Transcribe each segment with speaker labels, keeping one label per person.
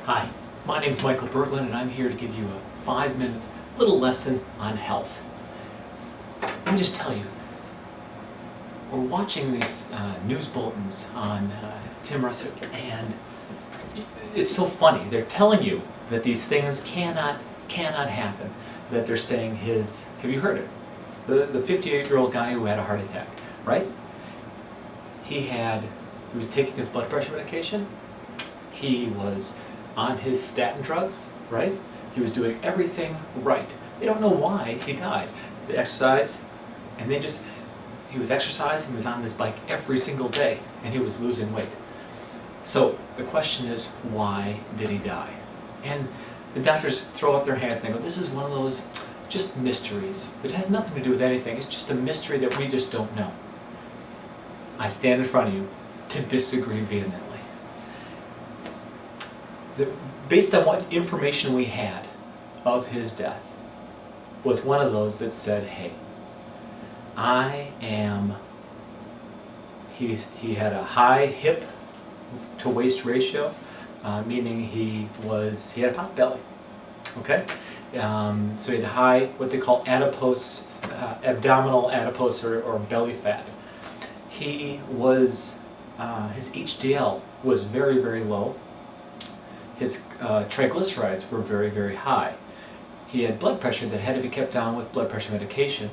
Speaker 1: Hi, my name is Michael Berglund and I'm here to give you a 5-minute little lesson on health. Let me just tell you, we're watching these news bulletins on Tim Russert, and it's so funny. They're telling you that these things cannot happen, that they're saying have you heard it? The 58-year-old guy who had a heart attack, right? He was taking his blood pressure medication. He was on his statin drugs, right? He was doing everything right. They don't know why he died. They exercise, and he was exercising, he was on this bike every single day, and he was losing weight. So the question is, why did he die? And the doctors throw up their hands and they go, this is one of those just mysteries. It has nothing to do with anything. It's just a mystery that we just don't know. I stand in front of you to disagree vehemently. Based on what information we had of his death, was one of those that said, hey, he had a high hip to waist ratio, meaning he had a pot belly, okay? So he had high, what they call adipose, abdominal adipose or belly fat. His HDL was very, very low. His triglycerides were very, very high. He had blood pressure that had to be kept down with blood pressure medication.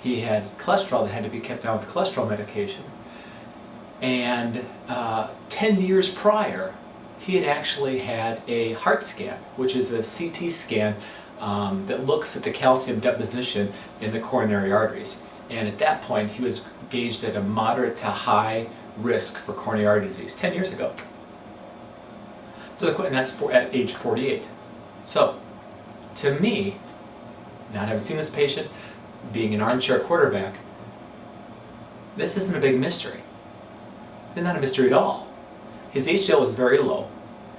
Speaker 1: He had cholesterol that had to be kept down with cholesterol medication. And 10 years prior, he had actually had a heart scan, which is a CT scan that looks at the calcium deposition in the coronary arteries. And at that point, he was gauged at a moderate to high risk for coronary artery disease 10 years ago. And that's at age 48. So, to me, not having seen this patient, being an armchair quarterback, this isn't a big mystery. It's not a mystery at all. His HDL was very low.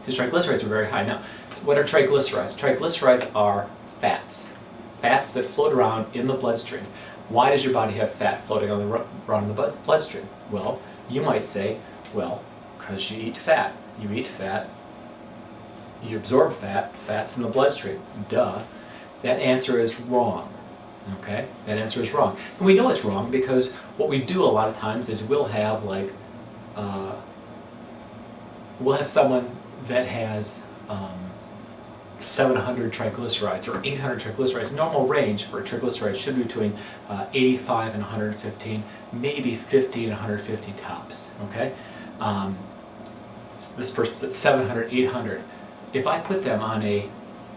Speaker 1: His triglycerides were very high. Now, what are triglycerides? Triglycerides are fats. Fats that float around in the bloodstream. Why does your body have fat floating around in the bloodstream? Well, you might say, well, because you eat fat. You eat fat, you absorb fat, fat's in the bloodstream. Duh. That answer is wrong. Okay? That answer is wrong. And we know it's wrong because what we do a lot of times is we'll have someone that has 700 triglycerides or 800 triglycerides. Normal range for triglycerides should be between 85 and 115, maybe 50 and 150 tops. Okay? This person's at 700, 800. If I put them on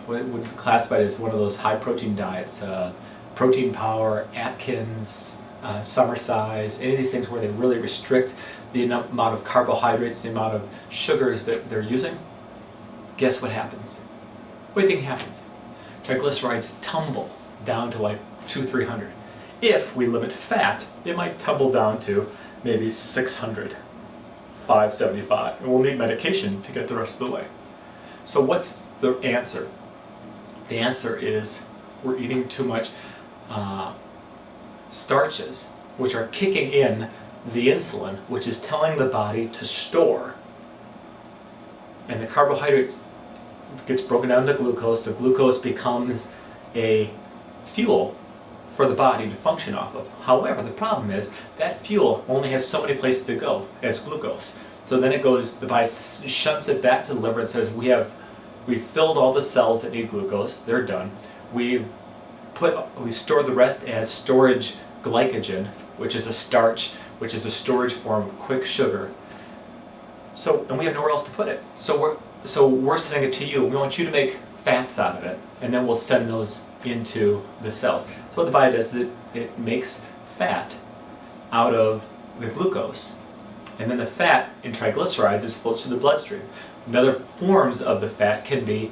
Speaker 1: what would be classified as one of those high protein diets, Protein Power, Atkins, Summer Size, any of these things where they really restrict the amount of carbohydrates, the amount of sugars that they're using, guess what happens? What do you think happens? Triglycerides tumble down to like 200-300. If we limit fat, they might tumble down to maybe 600, 575, and we'll need medication to get the rest of the way. So what's the answer? The answer is we're eating too much starches, which are kicking in the insulin, which is telling the body to store. And the carbohydrate gets broken down to glucose. The glucose becomes a fuel for the body to function off of. However, the problem is that fuel only has so many places to go as glucose. So then the body shunts it back to the liver and says, we've filled all the cells that need glucose, they're done. We've stored the rest as storage glycogen, which is a starch, which is a storage form of quick sugar. And we have nowhere else to put it. So we're sending it to you. We want you to make fats out of it, and then we'll send those into the cells. So what the body does is it makes fat out of the glucose. And then the fat in triglycerides floats through the bloodstream. Another forms of the fat can be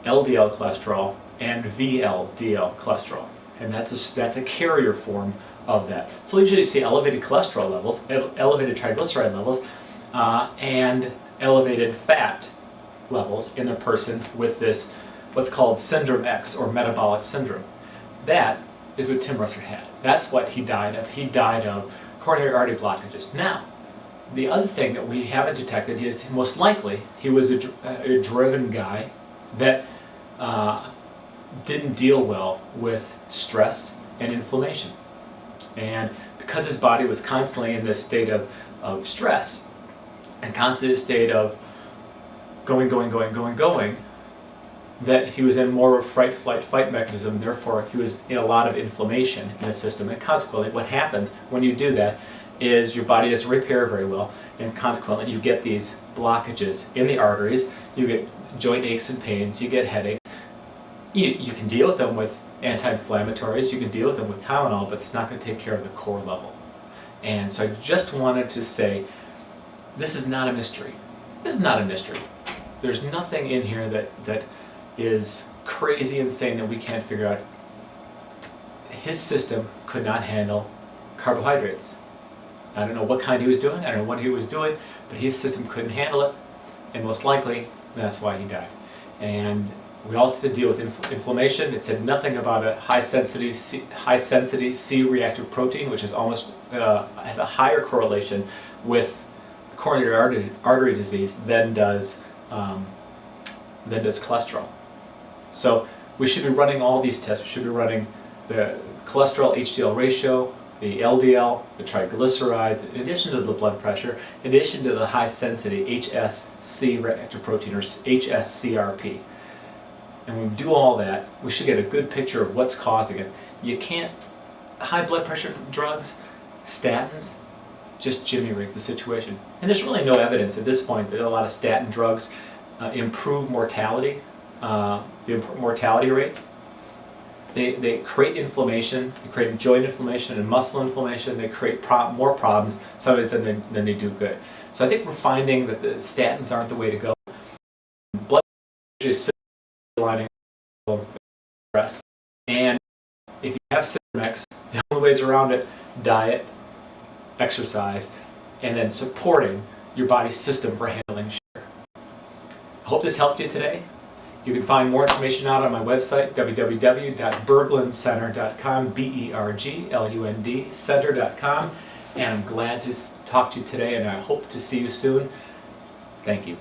Speaker 1: LDL cholesterol and VLDL cholesterol. And that's a carrier form of that. So we usually see elevated cholesterol levels, elevated triglyceride levels, and elevated fat levels in a person with this, what's called Syndrome X or metabolic syndrome. That is what Tim Russert had. That's what he died of. He died of coronary artery blockages. Now, The other thing that we haven't detected is most likely he was a driven guy that didn't deal well with stress and inflammation. And because his body was constantly in this state of stress and constantly in a state of going, that he was in more of a fright, flight, fight mechanism. Therefore, he was in a lot of inflammation in his system. And consequently, what happens when you do that is your body doesn't repair very well, and consequently you get these blockages in the arteries, you get joint aches and pains, you get headaches. You can deal with them with anti-inflammatories, you can deal with them with Tylenol, but it's not going to take care of the core level. And so I just wanted to say, this is not a mystery. This is not a mystery. There's nothing in here that is crazy insane that we can't figure out. His system could not handle carbohydrates. I don't know what kind he was doing, I don't know what he was doing, but his system couldn't handle it, and most likely that's why he died. And we also had to deal with inflammation. It said nothing about a high-sensitivity C-reactive protein, which is almost has a higher correlation with coronary artery disease than does cholesterol. So we should be running all these tests. We should be running the cholesterol HDL ratio, the LDL, the triglycerides, in addition to the blood pressure, in addition to the high-sensitivity HSC reactive protein, or HSCRP. And when we do all that, we should get a good picture of what's causing it. You can't, high blood pressure drugs, statins, just jimmy-rig the situation. And there's really no evidence at this point that a lot of statin drugs improve mortality, the mortality rate. They create inflammation, they create joint inflammation and muscle inflammation, they create more problems sometimes than they do good. So I think we're finding that the statins aren't the way to go. Blood pressure is lining of stress, and if you have Cimex, the only ways around it: diet, exercise, and then supporting your body's system for handling sugar. I hope this helped you today. You can find more information out on my website, www.berglundcenter.com, B-E-R-G-L-U-N-D center.com, and I'm glad to talk to you today, and I hope to see you soon. Thank you.